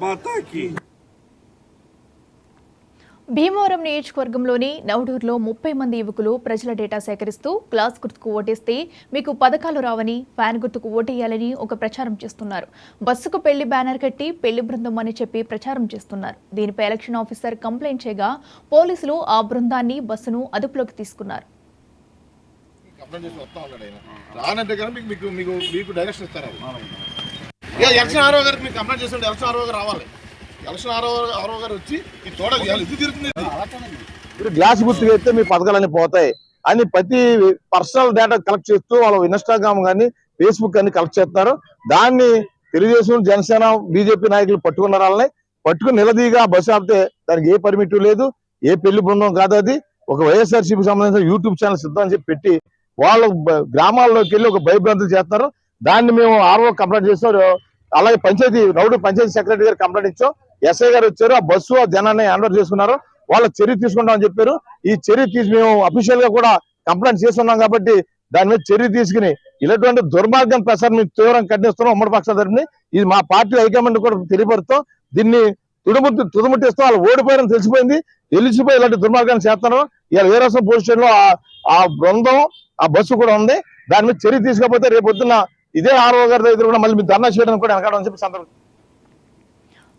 మాతాకి భీమవరం నియోజకవర్గంలోని నవడూరులో 30 మంది యువకులు ప్రజల డేటా సేకరిస్తూ గ్లాస్ గుర్తుకు ఓటేస్తే మీకు పథకాలు రావని, ఫ్యాన్ గుర్తుకు ఓటేయాలని ఒక ప్రచారం చేస్తున్నారు. బస్సుకు పెళ్లి బ్యానర్ కట్టి పెళ్లి బృందం అని చెప్పి ప్రచారం చేస్తున్నారు. దీనిపై ఎలక్షన్ ఆఫీసర్ కంప్లైంట్ చేయగా పోలీసులు ఆ బృందాన్ని, బస్సును అదుపులోకి తీసుకున్నారు. గ్లాస్ గుర్తుగా అయితే మీ పథకాలన్నీ పోతాయి అని ప్రతి పర్సనల్ డేటా కలెక్ట్ చేస్తూ వాళ్ళు ఇన్స్టాగ్రామ్ కానీ ఫేస్బుక్ కానీ కలెక్ట్ చేస్తున్నారు. దాన్ని తెలుగుదేశం, జనసేన, బీజేపీ నాయకులు పట్టుకున్న వాళ్ళని పట్టుకుని నిలదీగా బస్సు ఆపితే దానికి ఏ పర్మిట్ లేదు, ఏ పెళ్లి బృందం కాదు. అది ఒక వైఎస్ఆర్సీపీ సంబంధించిన యూట్యూబ్ ఛానల్ సిద్ధం అని చెప్పి పెట్టి వాళ్ళు గ్రామాల్లోకి వెళ్ళి ఒక భయభ్రాంతులు చేస్తున్నారు. దాన్ని మేము ఆర్ఓ కంప్లైంట్ చేస్తారు. అలాగే నవడూరు పంచాయతీ సెక్రటరీ గారు కంప్లైంట్ ఇచ్చాం. ఎస్ఐ గారు వచ్చారు, ఆ బస్సు ఆ జనాన్ని హ్యాండ్ చేసుకున్నారు. వాళ్ళ చర్య తీసుకుంటామని చెప్పారు. ఈ చర్య తీసి మేము అఫీషియల్ గా కూడా కంప్లైంట్ చేస్తున్నాం కాబట్టి దాని మీద చర్య తీసుకుని ఇలాంటి దుర్మార్గం ప్రసారం మేము తీవ్రంగా ఖండిస్తున్నాం. ఉమ్మడి పక్షాల తరఫున ఇది మా పార్టీ హైకమాండ్ కూడా తెలియపరుస్తాం. దీన్ని తుడుముట్టిస్తాం. వాళ్ళు ఓడిపోయారని తెలిసిపోయింది, తెలిసిపోయి ఇలాంటి దుర్మార్గాన్ని చేస్తున్నారు. ఇవాళ వీరాసం పోలీస్ స్టేషన్ లో ఆ బృందం, ఆ బస్సు కూడా ఉంది. దాని మీద చర్య తీసుకోకపోతే రేపు పొద్దున్న ఇదే ఆర్ఓ గారి దగ్గర కూడా మళ్ళీ ధర్నా చేయడానికి కూడా వెనకాడని చెప్పి సందర్భం